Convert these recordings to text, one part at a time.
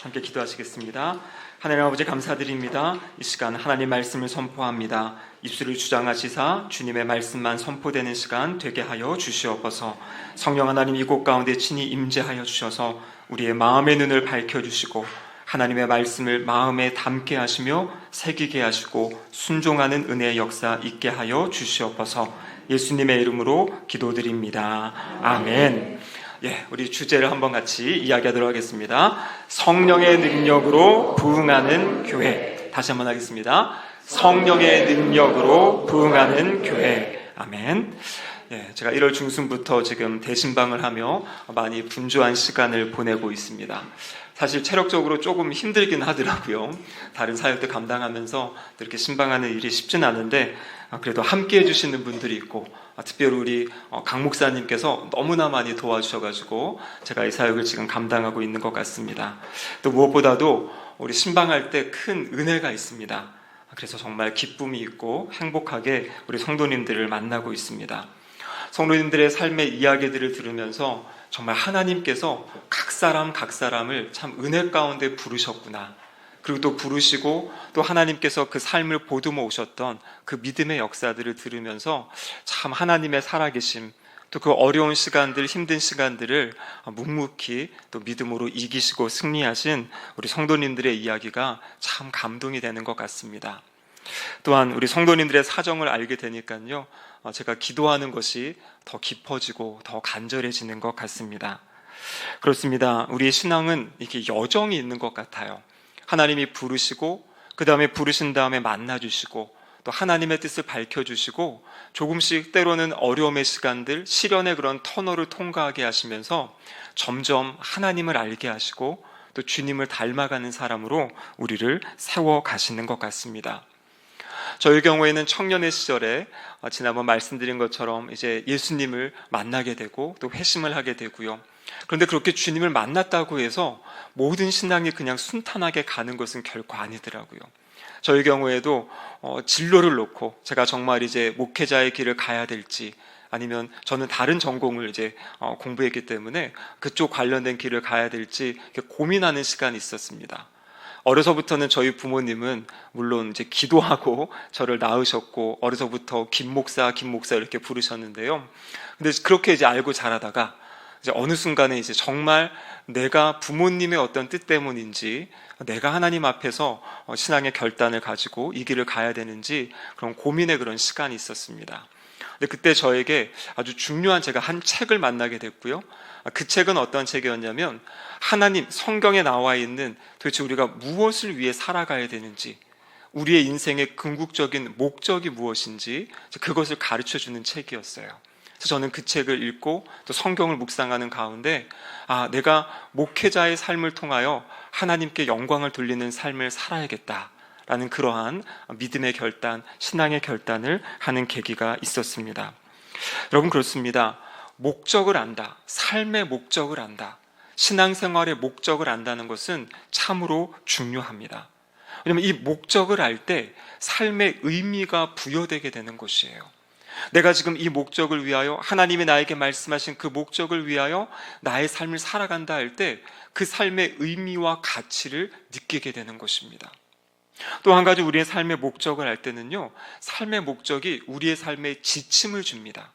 함께 기도하시겠습니다. 하나님 아버지 감사드립니다. 이 시간 하나님 말씀을 선포합니다. 입술을 주장하시사 주님의 말씀만 선포되는 시간 되게 하여 주시옵소서. 성령 하나님 이곳 가운데 친히 임재하여 주셔서 우리의 마음의 눈을 밝혀주시고 하나님의 말씀을 마음에 담게 하시며 새기게 하시고 순종하는 은혜의 역사 있게 하여 주시옵소서. 예수님의 이름으로 기도드립니다. 아멘. 우리 주제를 한번 같이 이야기하도록 하겠습니다. 성령의 능력으로 부흥하는 교회. 다시 한번 하겠습니다. 성령의 능력으로 부흥하는 교회. 아멘. 제가 1월 중순부터 지금 대신방을 하며 많이 분주한 시간을 보내고 있습니다. 사실 체력적으로 조금 힘들긴 하더라고요. 다른 사역들 감당하면서 이렇게 신방하는 일이 쉽진 않은데 그래도 함께 해주시는 분들이 있고 특별히 우리 강 목사님께서 너무나 많이 도와주셔가지고 제가 이 사역을 지금 감당하고 있는 것 같습니다. 또 무엇보다도 우리 신방할 때 큰 은혜가 있습니다. 그래서 정말 기쁨이 있고 행복하게 우리 성도님들을 만나고 있습니다. 성도님들의 삶의 이야기들을 들으면서 정말 하나님께서 각 사람을 참 은혜 가운데 부르셨구나. 그리고 또 부르시고 또 하나님께서 그 삶을 보듬어 오셨던 그 믿음의 역사들을 들으면서 참 하나님의 살아계심, 또 그 어려운 시간들, 힘든 시간들을 묵묵히 또 믿음으로 이기시고 승리하신 우리 성도님들의 이야기가 참 감동이 되는 것 같습니다. 또한 우리 성도님들의 사정을 알게 되니까요, 제가 기도하는 것이 더 깊어지고 더 간절해지는 것 같습니다. 그렇습니다. 우리의 신앙은 이렇게 여정이 있는 것 같아요. 하나님이 부르시고 그 다음에 부르신 다음에 만나주시고 또 하나님의 뜻을 밝혀주시고 조금씩 때로는 어려움의 시간들, 시련의 그런 터널을 통과하게 하시면서 점점 하나님을 알게 하시고 또 주님을 닮아가는 사람으로 우리를 세워가시는 것 같습니다. 저희 경우에는 청년의 시절에 지난번 말씀드린 것처럼 이제 예수님을 만나게 되고 또 회심을 하게 되고요. 그런데 그렇게 주님을 만났다고 해서 모든 신앙이 그냥 순탄하게 가는 것은 결코 아니더라고요. 저희 경우에도 진로를 놓고 제가 정말 이제 목회자의 길을 가야 될지 아니면 저는 다른 전공을 이제 공부했기 때문에 그쪽 관련된 길을 가야 될지 고민하는 시간이 있었습니다. 어려서부터는 저희 부모님은 물론 이제 기도하고 저를 낳으셨고 어려서부터 김 목사 이렇게 부르셨는데요. 근데 그렇게 이제 알고 자라다가 이제 어느 순간에 이제 정말 내가 부모님의 어떤 뜻 때문인지 내가 하나님 앞에서 신앙의 결단을 가지고 이 길을 가야 되는지 그런 고민의 그런 시간이 있었습니다. 근데 그때 저에게 아주 중요한 제가 한 책을 만나게 됐고요. 그 책은 어떤 책이었냐면 하나님 성경에 나와 있는 도대체 우리가 무엇을 위해 살아가야 되는지 우리의 인생의 궁극적인 목적이 무엇인지 그것을 가르쳐주는 책이었어요. 그래서 저는 그 책을 읽고 또 성경을 묵상하는 가운데 내가 목회자의 삶을 통하여 하나님께 영광을 돌리는 삶을 살아야겠다라는 그러한 믿음의 결단, 신앙의 결단을 하는 계기가 있었습니다. 여러분 그렇습니다. 목적을 안다, 삶의 목적을 안다, 신앙생활의 목적을 안다는 것은 참으로 중요합니다. 왜냐하면 이 목적을 알 때 삶의 의미가 부여되게 되는 것이에요. 내가 지금 이 목적을 위하여 하나님이 나에게 말씀하신 그 목적을 위하여 나의 삶을 살아간다 할 때 그 삶의 의미와 가치를 느끼게 되는 것입니다. 또 한 가지 우리의 삶의 목적을 알 때는요, 삶의 목적이 우리의 삶에 지침을 줍니다.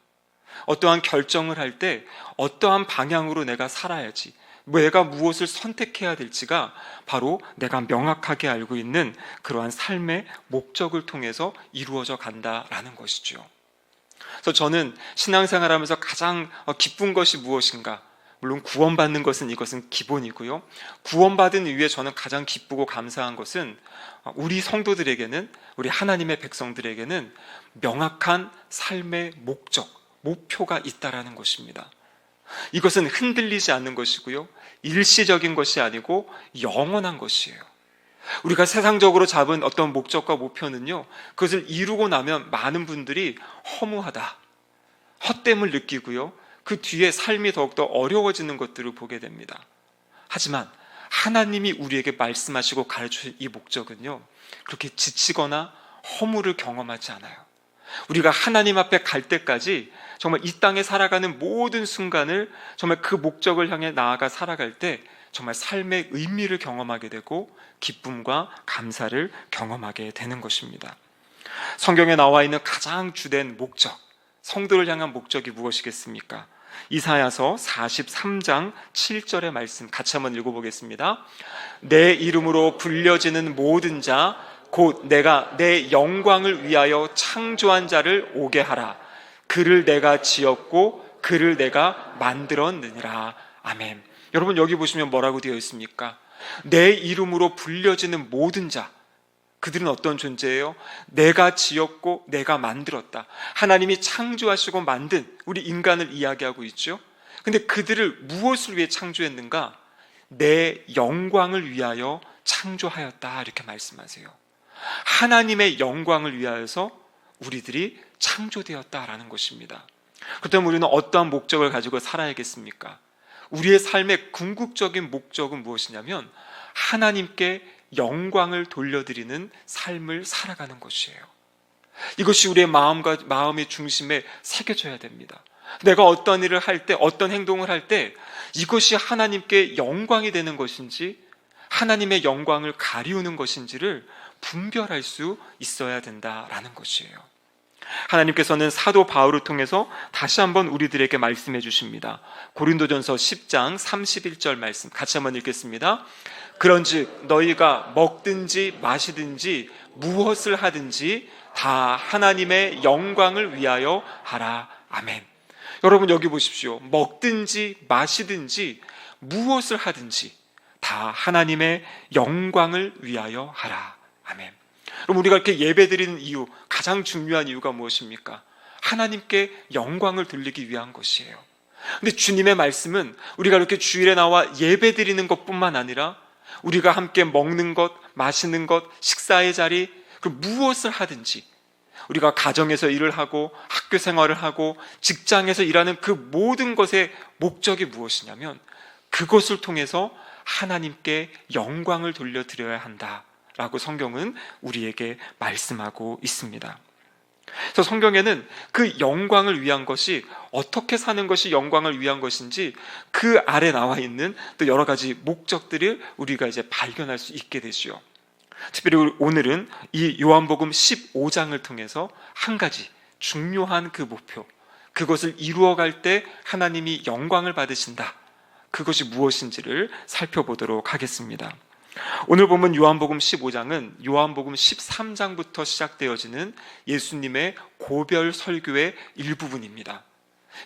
어떠한 결정을 할 때 어떠한 방향으로 내가 살아야지, 내가 무엇을 선택해야 될지가 바로 내가 명확하게 알고 있는 그러한 삶의 목적을 통해서 이루어져 간다라는 것이죠. 그래서 저는 신앙생활하면서 가장 기쁜 것이 무엇인가? 물론 구원받는 것은 이것은 기본이고요. 구원받은 이후에 저는 가장 기쁘고 감사한 것은 우리 성도들에게는, 우리 하나님의 백성들에게는 명확한 삶의 목적, 목표가 있다라는 것입니다. 이것은 흔들리지 않는 것이고요, 일시적인 것이 아니고 영원한 것이에요. 우리가 세상적으로 잡은 어떤 목적과 목표는요, 그것을 이루고 나면 많은 분들이 허무하다, 헛됨을 느끼고요, 그 뒤에 삶이 더욱더 어려워지는 것들을 보게 됩니다. 하지만 하나님이 우리에게 말씀하시고 가르쳐주신 이 목적은요, 그렇게 지치거나 허무를 경험하지 않아요. 우리가 하나님 앞에 갈 때까지 정말 이 땅에 살아가는 모든 순간을 정말 그 목적을 향해 나아가 살아갈 때 정말 삶의 의미를 경험하게 되고 기쁨과 감사를 경험하게 되는 것입니다. 성경에 나와 있는 가장 주된 목적, 성도를 향한 목적이 무엇이겠습니까? 이사야서 43장 7절의 말씀 같이 한번 읽어보겠습니다. 내 이름으로 불려지는 모든 자 곧 내가 내 영광을 위하여 창조한 자를 오게 하라. 그를 내가 지었고 그를 내가 만들었느니라. 아멘. 여러분 여기 보시면 뭐라고 되어 있습니까? 내 이름으로 불려지는 모든 자, 그들은 어떤 존재예요? 내가 지었고 내가 만들었다. 하나님이 창조하시고 만든 우리 인간을 이야기하고 있죠. 근데 그들을 무엇을 위해 창조했는가? 내 영광을 위하여 창조하였다, 이렇게 말씀하세요. 하나님의 영광을 위하여서 우리들이 창조되었다라는 것입니다. 그렇다면 우리는 어떠한 목적을 가지고 살아야겠습니까? 우리의 삶의 궁극적인 목적은 무엇이냐면 하나님께 영광을 돌려드리는 삶을 살아가는 것이에요. 이것이 우리의 마음의 중심에 새겨져야 됩니다. 내가 어떤 일을 할 때, 어떤 행동을 할 때 이것이 하나님께 영광이 되는 것인지 하나님의 영광을 가리우는 것인지를 분별할 수 있어야 된다라는 것이에요. 하나님께서는 사도 바울을 통해서 다시 한번 우리들에게 말씀해 주십니다. 고린도전서 10장 31절 말씀 같이 한번 읽겠습니다. 그런즉 너희가 먹든지 마시든지 무엇을 하든지 다 하나님의 영광을 위하여 하라. 아멘. 여러분 여기 보십시오. 먹든지 마시든지 무엇을 하든지 다 하나님의 영광을 위하여 하라. 아멘. 그럼 우리가 이렇게 예배드리는 이유, 가장 중요한 이유가 무엇입니까? 하나님께 영광을 돌리기 위한 것이에요. 근데 주님의 말씀은 우리가 이렇게 주일에 나와 예배드리는 것뿐만 아니라 우리가 함께 먹는 것, 마시는 것, 식사의 자리, 그 무엇을 하든지 우리가 가정에서 일을 하고 학교 생활을 하고 직장에서 일하는 그 모든 것의 목적이 무엇이냐면 그것을 통해서 하나님께 영광을 돌려드려야 한다라고 성경은 우리에게 말씀하고 있습니다. 그래서 성경에는 그 영광을 위한 것이 어떻게 사는 것이 영광을 위한 것인지 그 아래 나와 있는 또 여러 가지 목적들을 우리가 이제 발견할 수 있게 되죠. 특별히 오늘은 이 요한복음 15장을 통해서 한 가지 중요한 그 목표, 그것을 이루어갈 때 하나님이 영광을 받으신다, 그것이 무엇인지를 살펴보도록 하겠습니다. 오늘 보면 요한복음 15장은 요한복음 13장부터 시작되어지는 예수님의 고별 설교의 일부분입니다.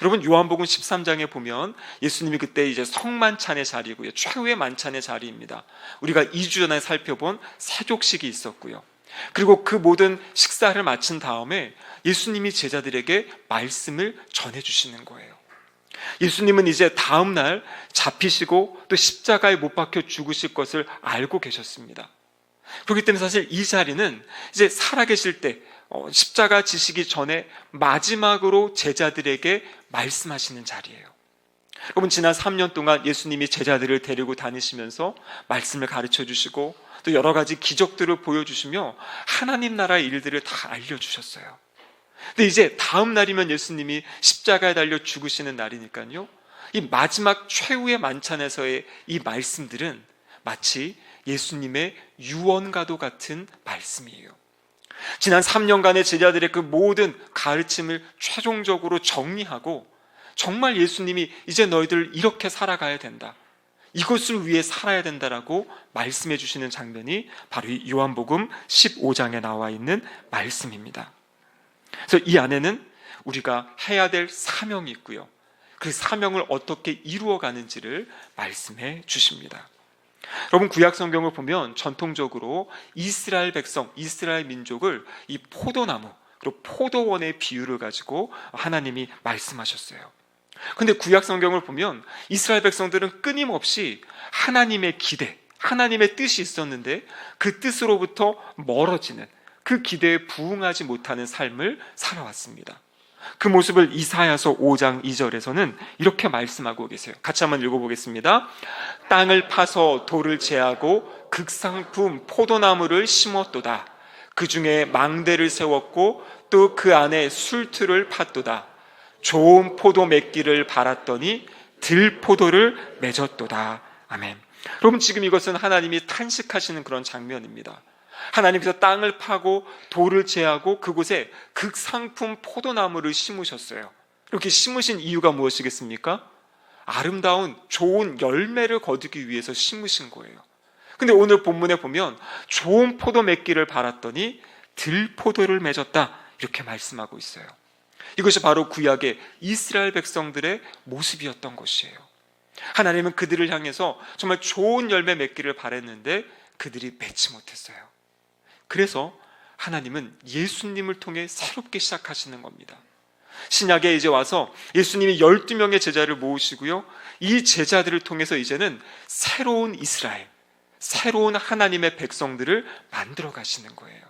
여러분 요한복음 13장에 보면 예수님이 그때 이제 성만찬의 자리고요, 최후의 만찬의 자리입니다. 우리가 2주 전에 살펴본 세족식이 있었고요. 그리고 그 모든 식사를 마친 다음에 예수님이 제자들에게 말씀을 전해주시는 거예요. 예수님은 이제 다음 날 잡히시고 또 십자가에 못 박혀 죽으실 것을 알고 계셨습니다. 그렇기 때문에 사실 이 자리는 이제 살아계실 때 십자가 지시기 전에 마지막으로 제자들에게 말씀하시는 자리예요. 여러분 지난 3년 동안 예수님이 제자들을 데리고 다니시면서 말씀을 가르쳐 주시고 또 여러 가지 기적들을 보여주시며 하나님 나라의 일들을 다 알려주셨어요. 근데 이제 다음 날이면 예수님이 십자가에 달려 죽으시는 날이니까요, 이 마지막 최후의 만찬에서의 이 말씀들은 마치 예수님의 유언과도 같은 말씀이에요. 지난 3년간의 제자들의 그 모든 가르침을 최종적으로 정리하고 정말 예수님이 이제 너희들 이렇게 살아가야 된다, 이것을 위해 살아야 된다라고 말씀해 주시는 장면이 바로 이 요한복음 15장에 나와 있는 말씀입니다. 그래서 이 안에는 우리가 해야 될 사명이 있고요, 그 사명을 어떻게 이루어가는지를 말씀해 주십니다. 여러분 구약 성경을 보면 전통적으로 이스라엘 백성, 이스라엘 민족을 이 포도나무 그리고 포도원의 비유를 가지고 하나님이 말씀하셨어요. 그런데 구약 성경을 보면 이스라엘 백성들은 끊임없이 하나님의 기대, 하나님의 뜻이 있었는데 그 뜻으로부터 멀어지는, 그 기대에 부응하지 못하는 삶을 살아왔습니다. 그 모습을 이사야서 5장 2절에서는 이렇게 말씀하고 계세요. 같이 한번 읽어보겠습니다. 땅을 파서 돌을 제하고 극상품 포도나무를 심었도다. 그 중에 망대를 세웠고 또 그 안에 술틀을 팠도다. 좋은 포도 맺기를 바랐더니 들포도를 맺었도다. 아멘. 여러분, 지금 이것은 하나님이 탄식하시는 그런 장면입니다. 하나님께서 땅을 파고 돌을 제하고 그곳에 극상품 포도나무를 심으셨어요. 이렇게 심으신 이유가 무엇이겠습니까? 아름다운 좋은 열매를 거두기 위해서 심으신 거예요. 근데 오늘 본문에 보면 좋은 포도 맺기를 바랐더니 들포도를 맺었다, 이렇게 말씀하고 있어요. 이것이 바로 구약의 이스라엘 백성들의 모습이었던 것이에요. 하나님은 그들을 향해서 정말 좋은 열매 맺기를 바랬는데 그들이 맺지 못했어요. 그래서 하나님은 예수님을 통해 새롭게 시작하시는 겁니다. 신약에 이제 와서 예수님이 12명의 제자를 모으시고요, 이 제자들을 통해서 이제는 새로운 이스라엘, 새로운 하나님의 백성들을 만들어 가시는 거예요.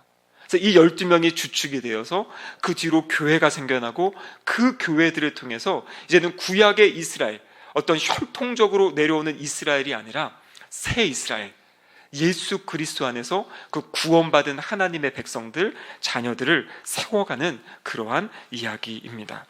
그래서 이 12명이 주축이 되어서 그 뒤로 교회가 생겨나고 그 교회들을 통해서 이제는 구약의 이스라엘, 어떤 혈통적으로 내려오는 이스라엘이 아니라 새 이스라엘, 예수 그리스도 안에서 그 구원받은 하나님의 백성들, 자녀들을 세워가는 그러한 이야기입니다.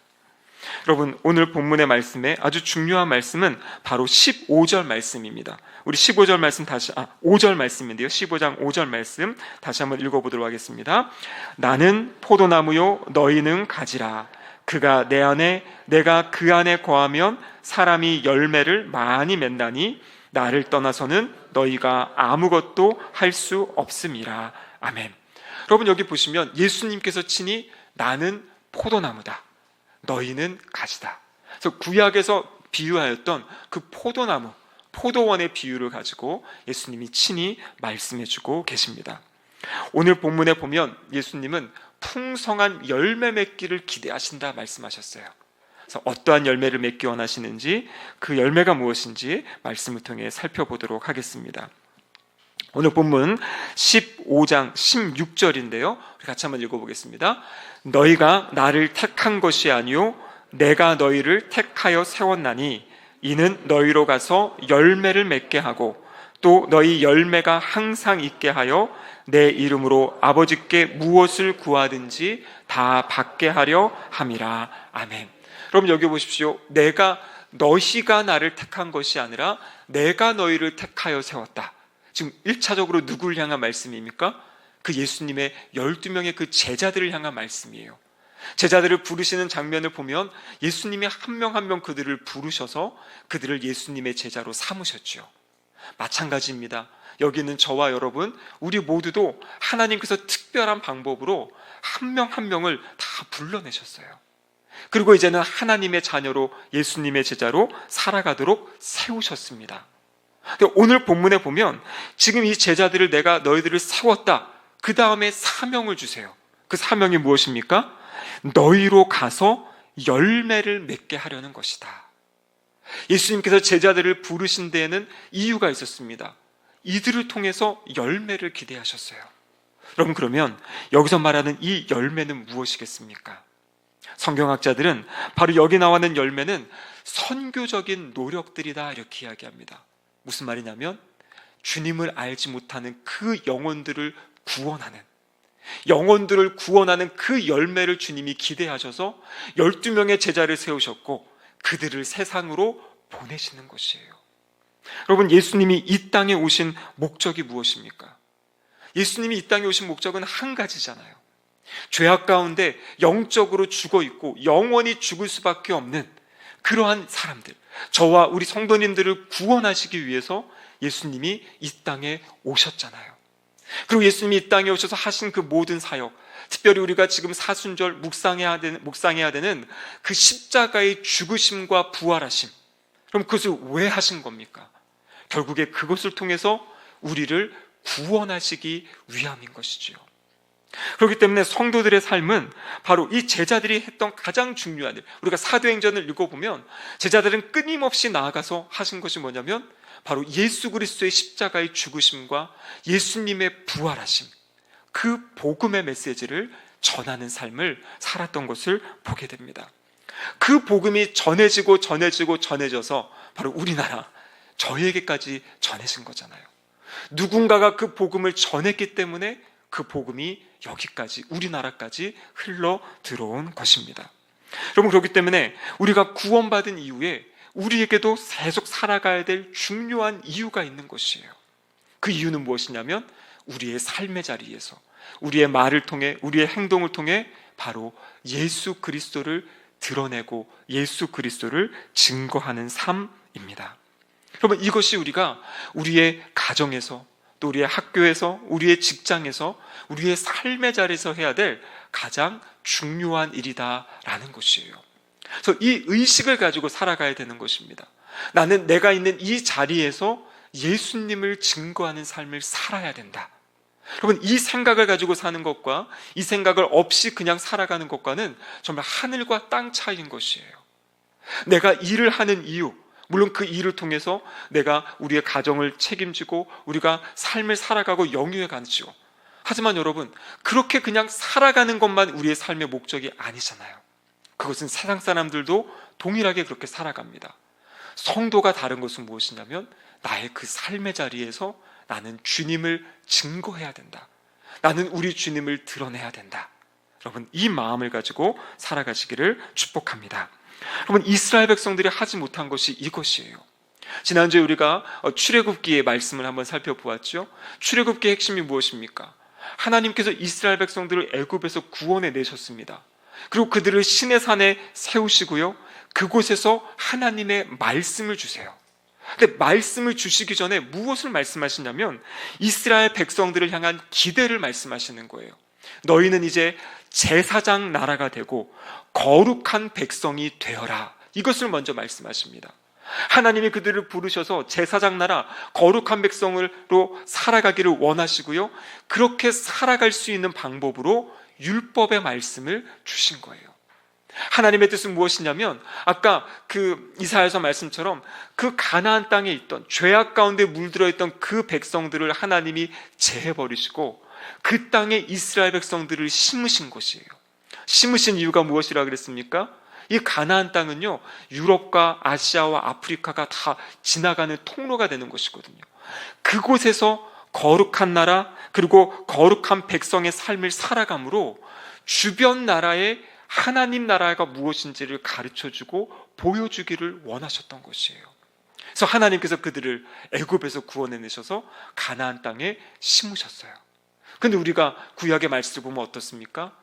여러분, 오늘 본문의 말씀에 아주 중요한 말씀은 바로 15절 말씀입니다. 우리 15절 말씀 5절 말씀인데요. 15장 5절 말씀 다시 한번 읽어보도록 하겠습니다. 나는 포도나무요 너희는 가지라. 그가 내 안에 내가 그 안에 거하면 사람이 열매를 많이 맺나니 나를 떠나서는 너희가 아무것도 할 수 없음이라. 아멘. 여러분, 여기 보시면 예수님께서 친히 나는 포도나무다, 너희는 가지다. 그래서 구약에서 비유하였던 그 포도나무, 포도원의 비유를 가지고 예수님이 친히 말씀해주고 계십니다. 오늘 본문에 보면 예수님은 풍성한 열매 맺기를 기대하신다 말씀하셨어요. 그래서 어떠한 열매를 맺기 원하시는지, 그 열매가 무엇인지 말씀을 통해 살펴보도록 하겠습니다. 오늘 본문 15장 16절인데요. 우리 같이 한번 읽어보겠습니다. 너희가 나를 택한 것이 아니요 내가 너희를 택하여 세웠나니 이는 너희로 가서 열매를 맺게 하고 또 너희 열매가 항상 있게 하여 내 이름으로 아버지께 무엇을 구하든지 다 받게 하려 함이라. 아멘. 여러분, 여기 보십시오. 너희가 나를 택한 것이 아니라 내가 너희를 택하여 세웠다. 지금 1차적으로 누구를 향한 말씀입니까? 그 예수님의 12명의 그 제자들을 향한 말씀이에요. 제자들을 부르시는 장면을 보면 예수님이 한 명 한 명 그들을 부르셔서 그들을 예수님의 제자로 삼으셨죠. 마찬가지입니다. 여기 있는 저와 여러분, 우리 모두도 하나님께서 특별한 방법으로 한 명 한 명을 다 불러내셨어요. 그리고 이제는 하나님의 자녀로, 예수님의 제자로 살아가도록 세우셨습니다. 오늘 본문에 보면 지금 이 제자들을 내가 너희들을 세웠다, 그 다음에 사명을 주세요. 그 사명이 무엇입니까? 너희로 가서 열매를 맺게 하려는 것이다. 예수님께서 제자들을 부르신 데에는 이유가 있었습니다. 이들을 통해서 열매를 기대하셨어요. 여러분, 그러면 여기서 말하는 이 열매는 무엇이겠습니까? 성경학자들은 바로 여기 나와 있는 열매는 선교적인 노력들이다, 이렇게 이야기합니다. 무슨 말이냐면 주님을 알지 못하는 그 영혼들을 구원하는 그 열매를 주님이 기대하셔서 12명의 제자를 세우셨고 그들을 세상으로 보내시는 것이에요. 여러분, 예수님이 이 땅에 오신 목적이 무엇입니까? 예수님이 이 땅에 오신 목적은 한 가지잖아요. 죄악 가운데 영적으로 죽어 있고 영원히 죽을 수밖에 없는 그러한 사람들, 저와 우리 성도님들을 구원하시기 위해서 예수님이 이 땅에 오셨잖아요. 그리고 예수님이 이 땅에 오셔서 하신 그 모든 사역, 특별히 우리가 지금 사순절 묵상해야 되는 그 십자가의 죽으심과 부활하심, 그럼 그것을 왜 하신 겁니까? 결국에 그것을 통해서 우리를 구원하시기 위함인 것이지요. 그렇기 때문에 성도들의 삶은 바로 이 제자들이 했던 가장 중요한 일, 우리가 사도행전을 읽어보면 제자들은 끊임없이 나아가서 하신 것이 뭐냐면 바로 예수 그리스도의 십자가의 죽으심과 예수님의 부활하심, 그 복음의 메시지를 전하는 삶을 살았던 것을 보게 됩니다. 그 복음이 전해져서 바로 우리나라, 저희에게까지 전해진 거잖아요. 누군가가 그 복음을 전했기 때문에 그 복음이 여기까지, 우리나라까지 흘러 들어온 것입니다. 여러분, 그렇기 때문에 우리가 구원받은 이후에 우리에게도 계속 살아가야 될 중요한 이유가 있는 것이에요. 그 이유는 무엇이냐면 우리의 삶의 자리에서, 우리의 말을 통해, 우리의 행동을 통해 바로 예수 그리스도를 드러내고 예수 그리스도를 증거하는 삶입니다. 여러분, 이것이 우리가 우리의 가정에서, 또 우리의 학교에서, 우리의 직장에서, 우리의 삶의 자리에서 해야 될 가장 중요한 일이다라는 것이에요. 그래서 이 의식을 가지고 살아가야 되는 것입니다. 나는 내가 있는 이 자리에서 예수님을 증거하는 삶을 살아야 된다. 여러분, 이 생각을 가지고 사는 것과 이 생각을 없이 그냥 살아가는 것과는 정말 하늘과 땅 차이인 것이에요. 내가 일을 하는 이유, 물론 그 일을 통해서 내가 우리의 가정을 책임지고 우리가 삶을 살아가고 영유해 가지요. 하지만 여러분, 그렇게 그냥 살아가는 것만 우리의 삶의 목적이 아니잖아요. 그것은 세상 사람들도 동일하게 그렇게 살아갑니다. 성도가 다른 것은 무엇이냐면 나의 그 삶의 자리에서 나는 주님을 증거해야 된다. 나는 우리 주님을 드러내야 된다. 여러분, 이 마음을 가지고 살아가시기를 축복합니다. 여러분, 이스라엘 백성들이 하지 못한 것이 이것이에요. 지난주에 우리가 출애굽기의 말씀을 한번 살펴보았죠. 출애굽기의 핵심이 무엇입니까? 하나님께서 이스라엘 백성들을 애굽에서 구원해 내셨습니다. 그리고 그들을 시내 산에 세우시고요, 그곳에서 하나님의 말씀을 주세요. 근데 말씀을 주시기 전에 무엇을 말씀하시냐면 이스라엘 백성들을 향한 기대를 말씀하시는 거예요. 너희는 이제 제사장 나라가 되고 거룩한 백성이 되어라. 이것을 먼저 말씀하십니다. 하나님이 그들을 부르셔서 제사장 나라, 거룩한 백성으로 살아가기를 원하시고요, 그렇게 살아갈 수 있는 방법으로 율법의 말씀을 주신 거예요. 하나님의 뜻은 무엇이냐면 아까 그 이사야서 말씀처럼 그 가나안 땅에 있던, 죄악 가운데 물들어 있던 그 백성들을 하나님이 제해버리시고 그 땅에 이스라엘 백성들을 심으신 것이에요. 심으신 이유가 무엇이라 그랬습니까? 이 가나안 땅은요, 유럽과 아시아와 아프리카가 다 지나가는 통로가 되는 것이거든요. 그곳에서 거룩한 나라, 그리고 거룩한 백성의 삶을 살아감으로 주변 나라에 하나님 나라가 무엇인지를 가르쳐주고 보여주기를 원하셨던 것이에요. 그래서 하나님께서 그들을 애굽에서 구원해내셔서 가나안 땅에 심으셨어요. 그런데 우리가 구약의 말씀을 보면 어떻습니까?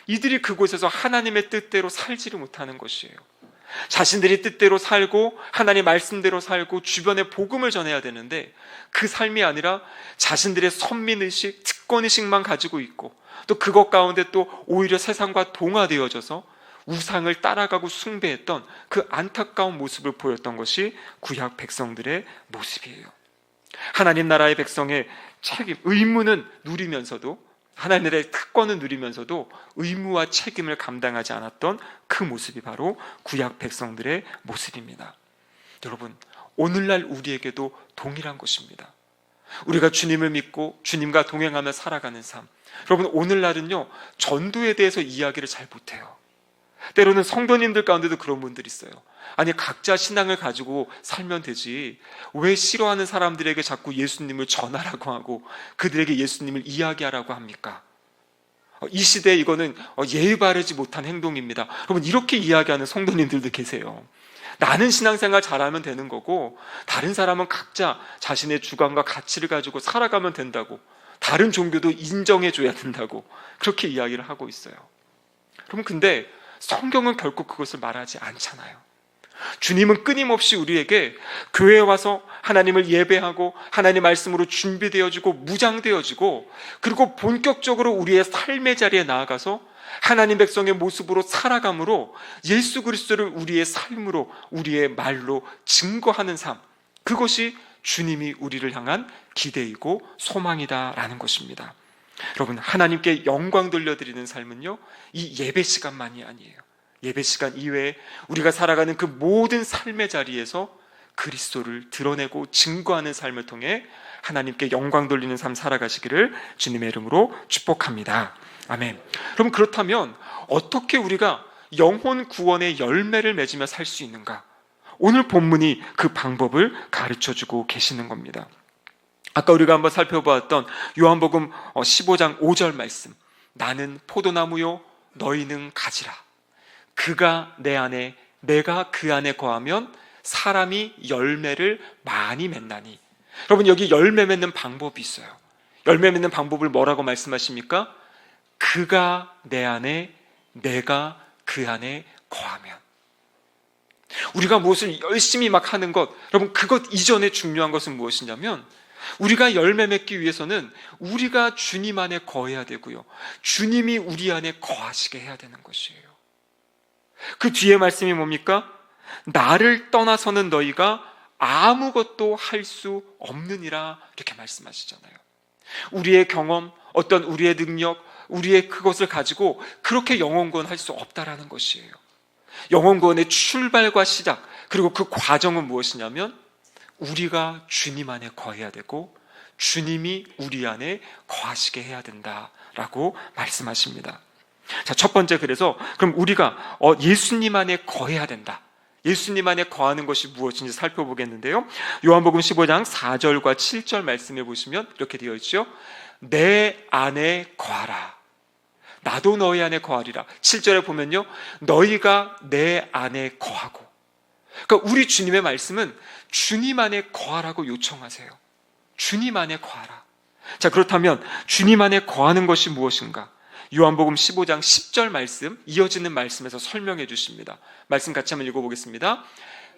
이들이 그곳에서 하나님의 뜻대로 살지를 못하는 것이에요. 자신들이 뜻대로 살고 하나님 말씀대로 살고 주변에 복음을 전해야 되는데 그 삶이 아니라 자신들의 선민의식, 특권의식만 가지고 있고 또 그것 가운데 또 오히려 세상과 동화되어져서 우상을 따라가고 숭배했던 그 안타까운 모습을 보였던 것이 구약 백성들의 모습이에요. 하나님 나라의 백성의 책임, 의무는 누리면서도, 하나님 나라의 특권은 누리면서도 의무와 책임을 감당하지 않았던 그 모습이 바로 구약 백성들의 모습입니다. 여러분, 오늘날 우리에게도 동일한 것입니다. 우리가 주님을 믿고 주님과 동행하며 살아가는 삶. 여러분, 오늘날은요, 전도에 대해서 이야기를 잘 못해요. 때로는 성도님들 가운데도 그런 분들이 있어요. 아니, 각자 신앙을 가지고 살면 되지 왜 싫어하는 사람들에게 자꾸 예수님을 전하라고 하고 그들에게 예수님을 이야기하라고 합니까? 이 시대에 이거는 예의 바르지 못한 행동입니다. 여러분, 이렇게 이야기하는 성도님들도 계세요. 나는 신앙생활 잘하면 되는 거고 다른 사람은 각자 자신의 주관과 가치를 가지고 살아가면 된다고, 다른 종교도 인정해줘야 된다고 그렇게 이야기를 하고 있어요. 그러면 근데 성경은 결코 그것을 말하지 않잖아요. 주님은 끊임없이 우리에게 교회에 와서 하나님을 예배하고 하나님 말씀으로 준비되어지고 무장되어지고 그리고 본격적으로 우리의 삶의 자리에 나아가서 하나님 백성의 모습으로 살아감으로 예수 그리스도를 우리의 삶으로, 우리의 말로 증거하는 삶, 그것이 주님이 우리를 향한 기대이고 소망이다라는 것입니다. 여러분, 하나님께 영광 돌려드리는 삶은요, 이 예배 시간만이 아니에요. 예배 시간 이외에 우리가 살아가는 그 모든 삶의 자리에서 그리스도를 드러내고 증거하는 삶을 통해 하나님께 영광 돌리는 삶 살아가시기를 주님의 이름으로 축복합니다. 아멘. 그럼 그렇다면 어떻게 우리가 영혼 구원의 열매를 맺으며 살 수 있는가? 오늘 본문이 그 방법을 가르쳐주고 계시는 겁니다. 아까 우리가 한번 살펴보았던 요한복음 15장 5절 말씀, 나는 포도나무요 너희는 가지라. 그가 내 안에, 내가 그 안에 거하면 사람이 열매를 많이 맺나니. 여러분, 여기 열매 맺는 방법이 있어요. 열매 맺는 방법을 뭐라고 말씀하십니까? 그가 내 안에, 내가 그 안에 거하면. 우리가 무엇을 열심히 막 하는 것, 여러분, 그것 이전에 중요한 것은 무엇이냐면, 우리가 열매 맺기 위해서는 우리가 주님 안에 거해야 되고요, 주님이 우리 안에 거하시게 해야 되는 것이에요. 그 뒤에 말씀이 뭡니까? 나를 떠나서는 너희가 아무것도 할 수 없느니라, 이렇게 말씀하시잖아요. 우리의 경험, 어떤 우리의 능력, 우리의 그것을 가지고 그렇게 영혼구원 할 수 없다라는 것이에요. 영혼구원의 출발과 시작, 그리고 그 과정은 무엇이냐면 우리가 주님 안에 거해야 되고 주님이 우리 안에 거하시게 해야 된다라고 말씀하십니다. 자, 첫 번째, 그래서 그럼 우리가 예수님 안에 거해야 된다. 예수님 안에 거하는 것이 무엇인지 살펴보겠는데요. 요한복음 15장 4절과 7절 말씀해 보시면 이렇게 되어 있죠. 내 안에 거하라. 나도 너희 안에 거하리라. 7절에 보면요, 너희가 내 안에 거하고. 그러니까 우리 주님의 말씀은 주님 안에 거하라고 요청하세요. 주님 안에 거하라. 자, 그렇다면 주님 안에 거하는 것이 무엇인가? 요한복음 15장 10절 말씀, 이어지는 말씀에서 설명해 주십니다. 말씀 같이 한번 읽어보겠습니다.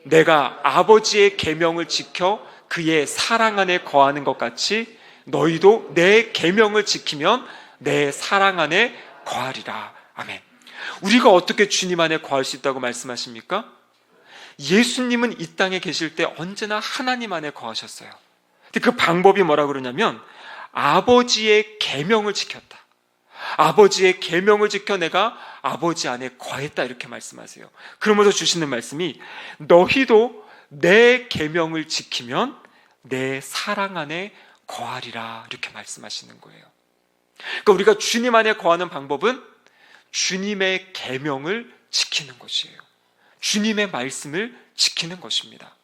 내가 아버지의 계명을 지켜 그의 사랑 안에 거하는 것 같이 너희도 내 계명을 지키면 내 사랑 안에 거하리라. 아멘. 우리가 어떻게 주님 안에 거할 수 있다고 말씀하십니까? 예수님은 이 땅에 계실 때 언제나 하나님 안에 거하셨어요. 근데 그 방법이 뭐라 그러냐면 아버지의 계명을 지켰다. 아버지의 계명을 지켜 내가 아버지 안에 거했다, 이렇게 말씀하세요. 그러면서 주시는 말씀이 너희도 내 계명을 지키면 내 사랑 안에 거하리라, 이렇게 말씀하시는 거예요. 그러니까 우리가 주님 안에 거하는 방법은 주님의 계명을 지키는 것이에요. 주님의 말씀을 지키는 것입니다.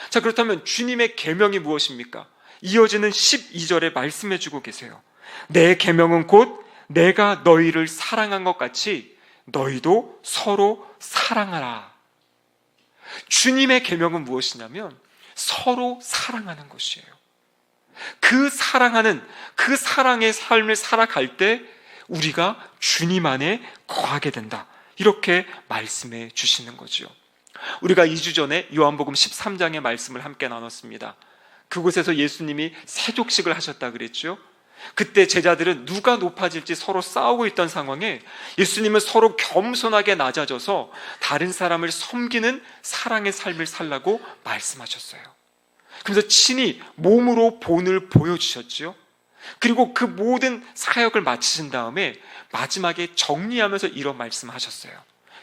자, 그렇다면 주님의 계명이 무엇입니까? 이어지는 12절에 말씀해 주고 계세요. 내 계명은 곧 내가 너희를 사랑한 것 같이 너희도 서로 사랑하라. 주님의 계명은 무엇이냐면 서로 사랑하는 것이에요. 그 사랑하는, 그 사랑의 삶을 살아갈 때 우리가 주님 안에 거하게 된다, 이렇게 말씀해 주시는 거죠. 우리가 2주 전에 요한복음 13장의 말씀을 함께 나눴습니다. 그곳에서 예수님이 세족식을 하셨다 그랬죠. 그때 제자들은 누가 높아질지 서로 싸우고 있던 상황에 예수님은 서로 겸손하게 낮아져서 다른 사람을 섬기는 사랑의 삶을 살라고 말씀하셨어요. 그래서 친히 몸으로 본을 보여주셨죠. 그리고 그 모든 사역을 마치신 다음에 마지막에 정리하면서 이런 말씀하셨어요.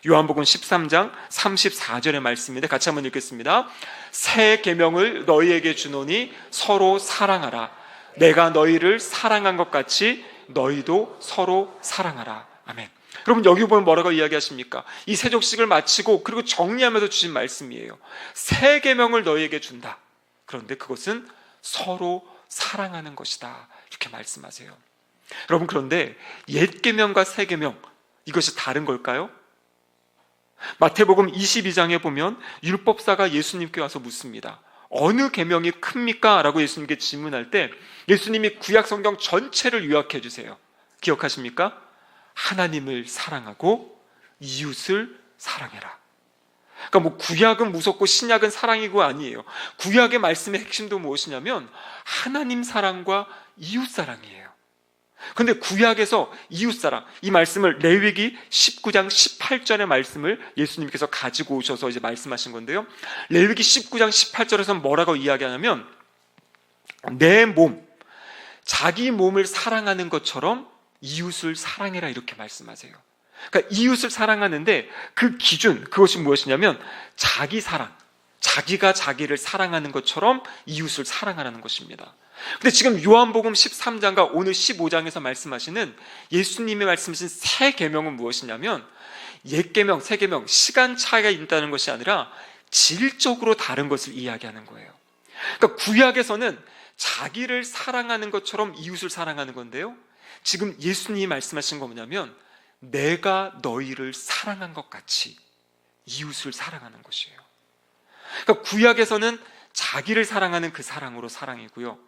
요한복음 13장 34절의 말씀인데 같이 한번 읽겠습니다. 새 계명을 너희에게 주노니 서로 사랑하라. 내가 너희를 사랑한 것 같이 너희도 서로 사랑하라. 아멘. 여러분, 여기 보면 뭐라고 이야기하십니까? 이 세족식을 마치고 그리고 정리하면서 주신 말씀이에요. 새 계명을 너희에게 준다. 그런데 그것은 서로 사랑하는 것이다, 이렇게 말씀하세요. 여러분, 그런데 옛 계명과 새 계명, 이것이 다른 걸까요? 마태복음 22장에 보면 율법사가 예수님께 와서 묻습니다. 어느 계명이 큽니까? 라고 예수님께 질문할 때 예수님이 구약 성경 전체를 요약해 주세요. 기억하십니까? 하나님을 사랑하고 이웃을 사랑해라. 그러니까 뭐 구약은 무섭고 신약은 사랑이고 아니에요. 구약의 말씀의 핵심도 무엇이냐면 하나님 사랑과 이웃 사랑이에요. 그런데 구약에서 이웃사랑, 이 말씀을 레위기 19장 18절의 말씀을 예수님께서 가지고 오셔서 이제 말씀하신 건데요. 레위기 19장 18절에서 뭐라고 이야기하냐면 내 몸, 자기 몸을 사랑하는 것처럼 이웃을 사랑해라, 이렇게 말씀하세요. 그러니까 이웃을 사랑하는데 그 기준, 그것이 무엇이냐면 자기 사랑, 자기가 자기를 사랑하는 것처럼 이웃을 사랑하라는 것입니다. 근데 지금 요한복음 13장과 오늘 15장에서 말씀하시는 예수님이 말씀하신 새 계명은 무엇이냐면 옛 계명, 새 계명, 시간 차이가 있다는 것이 아니라 질적으로 다른 것을 이야기하는 거예요. 그러니까 구약에서는 자기를 사랑하는 것처럼 이웃을 사랑하는 건데요, 지금 예수님이 말씀하신 건 뭐냐면 내가 너희를 사랑한 것 같이 이웃을 사랑하는 것이에요. 그러니까 구약에서는 자기를 사랑하는 그 사랑으로 사랑이고요,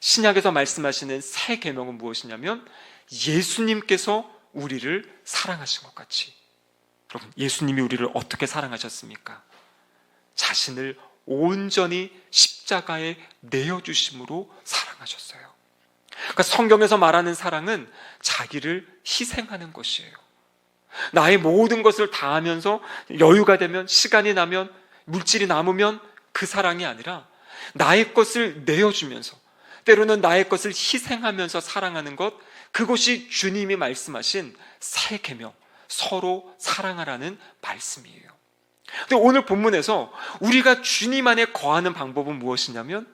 신약에서 말씀하시는 새 계명은 무엇이냐면 예수님께서 우리를 사랑하신 것 같이. 여러분, 예수님이 우리를 어떻게 사랑하셨습니까? 자신을 온전히 십자가에 내어주심으로 사랑하셨어요. 그러니까 성경에서 말하는 사랑은 자기를 희생하는 것이에요. 나의 모든 것을 다하면서 여유가 되면, 시간이 나면, 물질이 남으면 그 사랑이 아니라 나의 것을 내어주면서, 때로는 나의 것을 희생하면서 사랑하는 것, 그것이 주님이 말씀하신 새 계명, 서로 사랑하라는 말씀이에요. 근데 오늘 본문에서 우리가 주님 안에 거하는 방법은 무엇이냐면,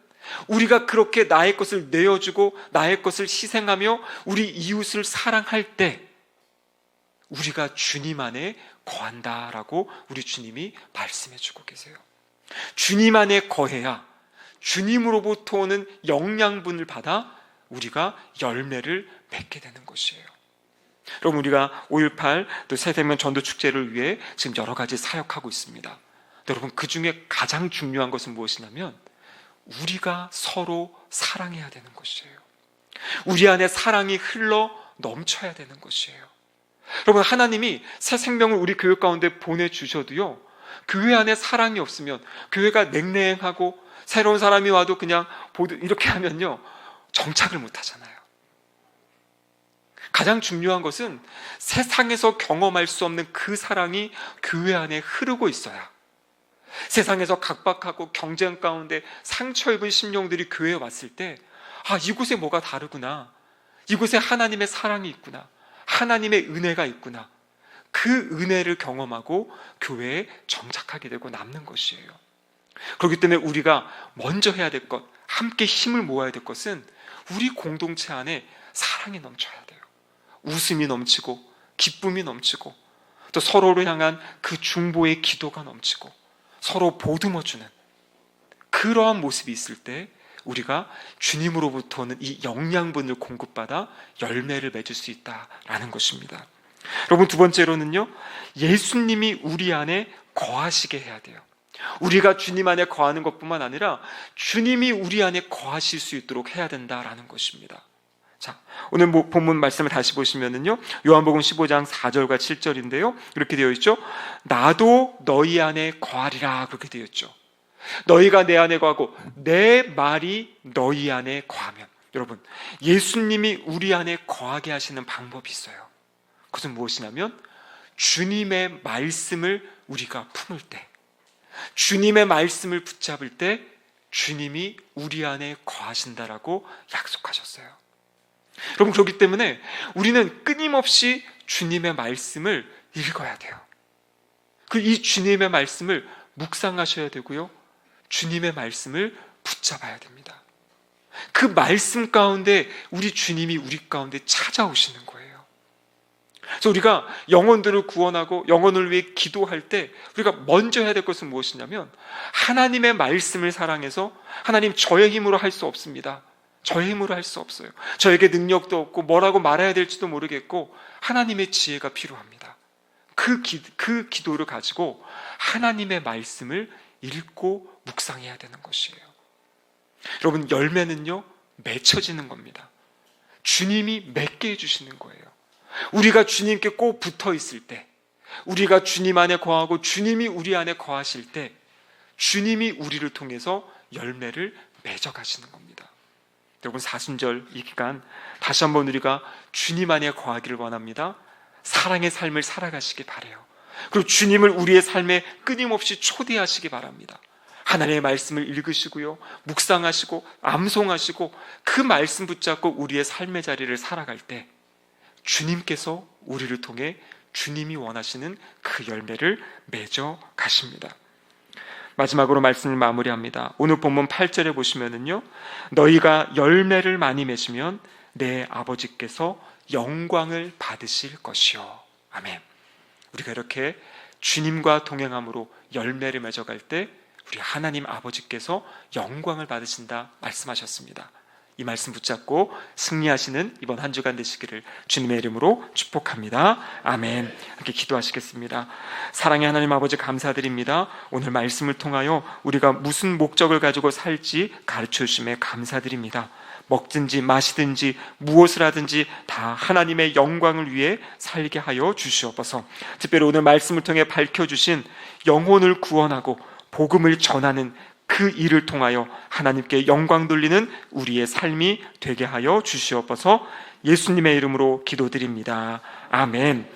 우리가 그렇게 나의 것을 내어주고 나의 것을 희생하며 우리 이웃을 사랑할 때 우리가 주님 안에 거한다라고 우리 주님이 말씀해 주고 계세요. 주님 안에 거해야 주님으로부터 오는 영양분을 받아 우리가 열매를 맺게 되는 것이에요. 여러분, 우리가 5.18 또 새대면 전도축제를 위해 지금 여러 가지 사역하고 있습니다. 여러분, 그 중에 가장 중요한 것은 무엇이냐면 우리가 서로 사랑해야 되는 것이에요. 우리 안에 사랑이 흘러 넘쳐야 되는 것이에요. 여러분, 하나님이 새 생명을 우리 교회 가운데 보내주셔도요, 교회 안에 사랑이 없으면, 교회가 냉랭하고 새로운 사람이 와도 그냥 이렇게 하면요, 정착을 못 하잖아요. 가장 중요한 것은 세상에서 경험할 수 없는 그 사랑이 교회 안에 흐르고 있어야, 세상에서 각박하고 경쟁 가운데 상처 입은 심령들이 교회에 왔을 때, 아, 이곳에 뭐가 다르구나, 이곳에 하나님의 사랑이 있구나, 하나님의 은혜가 있구나, 그 은혜를 경험하고 교회에 정착하게 되고 남는 것이에요. 그렇기 때문에 우리가 먼저 해야 될 것, 함께 힘을 모아야 될 것은 우리 공동체 안에 사랑이 넘쳐야 돼요. 웃음이 넘치고 기쁨이 넘치고 또 서로를 향한 그 중보의 기도가 넘치고 서로 보듬어주는 그러한 모습이 있을 때 우리가 주님으로부터 오는 이 영양분을 공급받아 열매를 맺을 수 있다라는 것입니다. 여러분, 두 번째로는요, 예수님이 우리 안에 거하시게 해야 돼요. 우리가 주님 안에 거하는 것뿐만 아니라 주님이 우리 안에 거하실 수 있도록 해야 된다라는 것입니다. 자, 오늘 본문 말씀을 다시 보시면은요, 요한복음 15장 4절과 7절인데요, 이렇게 되어 있죠. 나도 너희 안에 거하리라, 그렇게 되어 있죠. 너희가 내 안에 거하고 내 말이 너희 안에 거하면. 여러분, 예수님이 우리 안에 거하게 하시는 방법이 있어요. 그것은 무엇이냐면 주님의 말씀을 우리가 품을 때, 주님의 말씀을 붙잡을 때 주님이 우리 안에 거하신다라고 약속하셨어요. 여러분, 그렇기 때문에 우리는 끊임없이 주님의 말씀을 읽어야 돼요. 이 주님의 말씀을 묵상하셔야 되고요, 주님의 말씀을 붙잡아야 됩니다. 그 말씀 가운데 우리 주님이 우리 가운데 찾아오시는 거예요. 그래서 우리가 영혼들을 구원하고 영혼을 위해 기도할 때 우리가 먼저 해야 될 것은 무엇이냐면 하나님의 말씀을 사랑해서, 하나님, 저의 힘으로 할 수 없습니다, 저의 힘으로 할 수 없어요, 저에게 능력도 없고 뭐라고 말해야 될지도 모르겠고 하나님의 지혜가 필요합니다. 그 기도를 가지고 하나님의 말씀을 읽고 묵상해야 되는 것이에요. 여러분, 열매는요, 맺혀지는 겁니다. 주님이 맺게 해주시는 거예요. 우리가 주님께 꼭 붙어 있을 때, 우리가 주님 안에 거하고 주님이 우리 안에 거하실 때 주님이 우리를 통해서 열매를 맺어가시는 겁니다. 여러분, 사순절 이 기간 다시 한번 우리가 주님 안에 거하기를 원합니다. 사랑의 삶을 살아가시기 바라요. 그리고 주님을 우리의 삶에 끊임없이 초대하시기 바랍니다. 하나님의 말씀을 읽으시고요, 묵상하시고 암송하시고 그 말씀 붙잡고 우리의 삶의 자리를 살아갈 때 주님께서 우리를 통해 주님이 원하시는 그 열매를 맺어 가십니다. 마지막으로 말씀을 마무리합니다. 오늘 본문 8절에 보시면은요, 너희가 열매를 많이 맺으면 내 아버지께서 영광을 받으실 것이요. 아멘. 우리가 이렇게 주님과 동행함으로 열매를 맺어갈 때 우리 하나님 아버지께서 영광을 받으신다 말씀하셨습니다. 이 말씀 붙잡고 승리하시는 이번 한 주간 되시기를 주님의 이름으로 축복합니다. 아멘. 함께 기도하시겠습니다. 사랑의 하나님 아버지, 감사드립니다. 오늘 말씀을 통하여 우리가 무슨 목적을 가지고 살지 가르쳐 주심에 감사드립니다. 먹든지 마시든지 무엇을 하든지 다 하나님의 영광을 위해 살게 하여 주시옵소서. 특별히 오늘 말씀을 통해 밝혀주신 영혼을 구원하고 복음을 전하는 그 일을 통하여 하나님께 영광 돌리는 우리의 삶이 되게 하여 주시옵소서. 예수님의 이름으로 기도드립니다. 아멘.